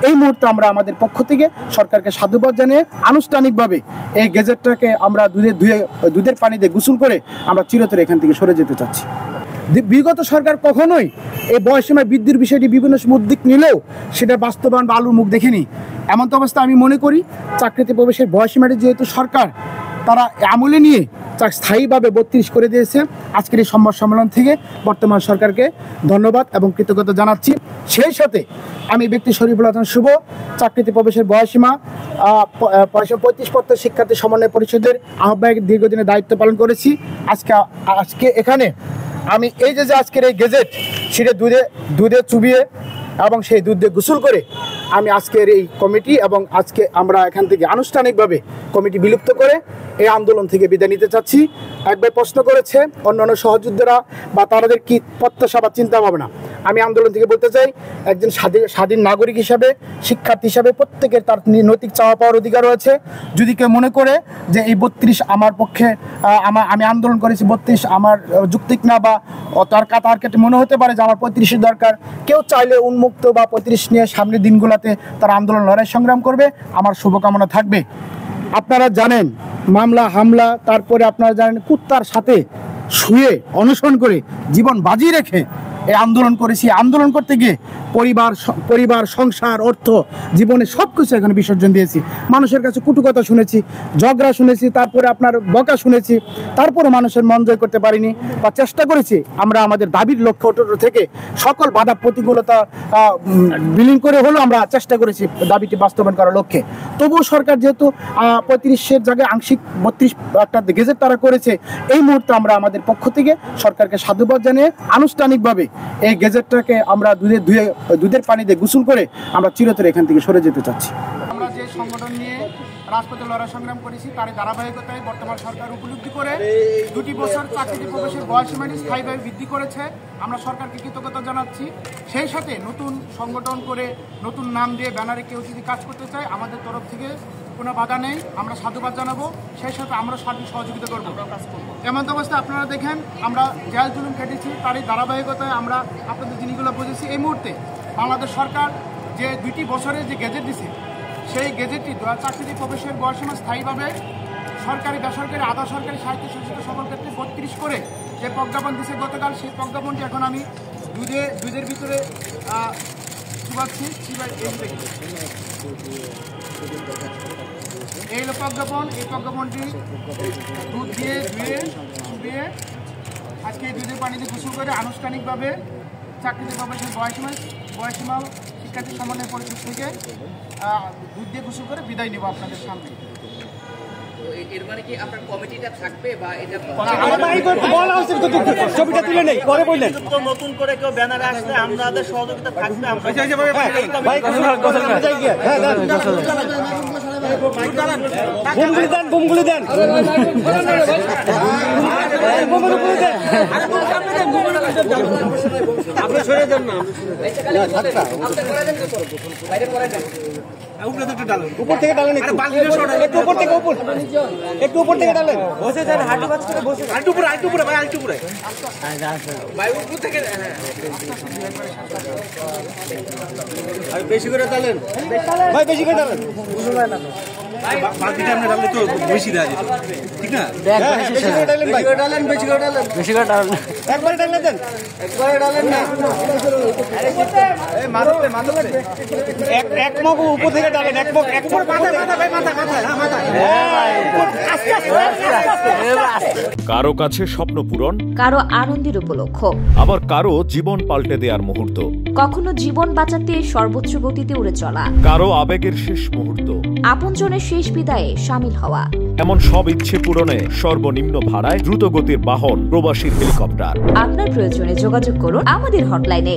এই মুহূর্তে আমরা আমাদের পক্ষ থেকে সরকারকে সাধুবাদ জানিয়ে আনুষ্ঠানিকভাবে এই গেজেটটাকে আমরা দুধের পানিতে গোসল করে আমরা চিরতরে এখান থেকে সরে যেতে চাচ্ছি। বিগত সরকার কখনোই এই বয়সীমা বৃদ্ধির বিষয়টি বিভিন্ন উদ্যোগ নিলেও সেটা বাস্তবায়ন বা আলুর মুখ দেখেনি। এমন তো অবস্থা আমি মনে করি চাকরিতে প্রবেশের বয়সীমাটি যেহেতু সরকার তারা আমলে নিয়ে স্থায়ীভাবে 32 করে দিয়েছে। আজকের এই সংবাদ সম্মেলন থেকে বর্তমান সরকারকে ধন্যবাদ এবং কৃতজ্ঞতা জানাচ্ছি। সেই সাথে আমি ব্যক্তি শরীফুল হাসান শুভ চাকরিতে প্রবেশের বয়সীমা 35 পত্র শিক্ষার্থী সমন্বয় পরিষদের আহ্বায়ক দীর্ঘদিনের দায়িত্ব পালন করেছি। আজকে এখানে আমি এই যে আজকের এই গেজেট সেটা দুধে চুবিয়ে এবং সেই দুধ দিয়ে গোসল করে আমি আজকের এই কমিটি এবং আজকে আমরা এখান থেকে আনুষ্ঠানিকভাবে কমিটি বিলুপ্ত করে এই আন্দোলন থেকে বিদায় নিতে চাচ্ছি। একবার প্রশ্ন করেছে অন্যান্য সহযোদ্ধারা বা তাদের কি প্রত্যাশা বা চিন্তা ভাবনা। আমি আন্দোলন থেকে বলতে চাই একজন স্বাধীন নাগরিক হিসাবে শিক্ষার্থী হিসাবে প্রত্যেকের তার নৈতিক চাওয়া পাওয়ার অধিকার রয়েছে। যদি কেউ মনে করে যে এই 32 আমার পক্ষে আমি আন্দোলন করেছি 32 আমার যৌক্তিক না বা তার কাছে মনে হতে পারে যে আমার 35-এর দরকার, কেউ চাইলে উন্মুক্ত বা 35 নিয়ে সামনের দিনগুলোতে তার আন্দোলন লড়াই সংগ্রাম করবে। আমার শুভকামনা থাকবে। আপনারা জানেন মামলা হামলা, তারপরে আপনারা জানেন কুত্তার সাথে শুয়ে অনশন করে জীবন বাজি রেখে এই আন্দোলন করেছি। আন্দোলন করতে গিয়ে পরিবার সংসার অর্থ জীবনে সব কিছু এখানে বিসর্জন দিয়েছি। মানুষের কাছে কটু কথা শুনেছি, ঝগড়া শুনেছি, তারপরে আপনার বকা শুনেছি, তারপরে মানুষের মন জয় করতে পারিনি বা চেষ্টা করেছি আমরা আমাদের দাবির লক্ষ্য থেকে সকল বাধা প্রতিকূলতা বিলীন করে হলেও আমরা চেষ্টা করেছি দাবিটি বাস্তবায়ন করার লক্ষ্যে। তবুও সরকার যেহেতু 35-এর জায়গায় আংশিক 32 একটা গেজেট তারা করেছে, এই মুহূর্তে আমরা আমাদের পক্ষ থেকে সরকারকে সাধুবাদ জানিয়ে আনুষ্ঠানিকভাবে এই গেজেটটাকে আমরা দুধের পানিতে গোসল করে আমরা চিরতরে এখান থেকে সরে যেতে চাচ্ছি। আমরা যে সংগঠন নিয়ে রাজপথে লড়াই সংগ্রাম করেছি তার ধারাবাহিকতায় বর্তমান সরকার উপলব্ধি করে 2 বছর চাকরিতে প্রবেশের বয়সীমাটি স্থায়ীভাবে বৃদ্ধি করেছে। আমরা সরকারকে কৃতজ্ঞতা জানাচ্ছি। সেই সাথে নতুন সংগঠন করে নতুন নাম দিয়ে ব্যানারে কেউ যদি কাজ করতে চায় আমাদের তরফ থেকে কোনো বাধা নেই, আমরা সাধুবাদ জানাবো। সেই সাথে আমরা সার্বিক সহযোগিতা করবো, কাজ করবো। এমন অবস্থায় আপনারা দেখেন আমরা জেল জুলুম কেটেছি, তারই ধারাবাহিকতায় আমরা আপনাদের জিনিসগুলো বুঝেছি। এই মুহূর্তে বাংলাদেশ সরকার যে 2 বছরের যে গেজেট দিছে সেই গেজেটটি চাকরিতে প্রবেশের বয়সীমা স্থায়ীভাবে সরকারি বেসরকারি আধা সরকারি স্বায়ত্তশাসিত সকল ক্ষেত্রে 32 করে যে প্রজ্ঞাপন দিছে গতকাল, সেই প্রজ্ঞাপনটি এখন আমি দুধের ভিতরে চুবাচ্ছি। এই হলো প্রজ্ঞাপন। এই প্রজ্ঞাপনটি দুধ দিয়ে চুবিয়ে আজকে দুধের পানিতে গোসল করে আনুষ্ঠানিকভাবে চাকরিতে প্রবেশের বয়সীমা শিক্ষার্থী সমন্বয় পরিষদ থেকে দুধ দিয়ে গোসল করে বিদায় নেব আপনাদের সামনে। এর মানে কি আপনার কমিটিটা থাকবে বা এটা ছবিটা তুলে নেই পরে বললেন নতুন করে কেউ ব্যানারে আসলে আমাদের সহযোগিতা থাকবে। বুমগুলি দেন আপনি সরে দেন না, উপর থেকে ডালেন, একটু উপর থেকে একটু উপর থেকে ডালেন, বসে যান হাঁটু কাজ করে বসে আরেকটু উপরে ভাই, আরেকটু উপরে ভাই উপর থেকে বেশি করে ডালেন ভাই, বেশি করে ডালেন, বাকিটা আপনি ডাললে তো বেশি দেওয়া যেত, ঠিক না? বেশি করে ডালেন ভাই, বেশি করে ডালেন একবারে ডালেন দেন, একবারে ডালেন না, এক মগ উপর থেকে ডালেন, এক মগ কারো কাছে স্বপ্ন পূরণ, কারো আনন্দের উপলক্ষ, আবার কারো জীবন পাল্টে দেওয়ার মুহূর্ত, কখনো জীবন বাঁচাতে সর্বোচ্চ গতিতে উড়ে চলা, কারো আবেগের শেষ মুহূর্ত, আপনজনের শেষ বিদায়ে শামিল হওয়া, এমন সব ইচ্ছে পূরণে সর্বনিম্ন ভাড়ায় দ্রুতগতির বাহন প্রবাসী হেলিকপ্টার। আপনার প্রয়োজনে যোগাযোগ করুন আমাদের হটলাইনে।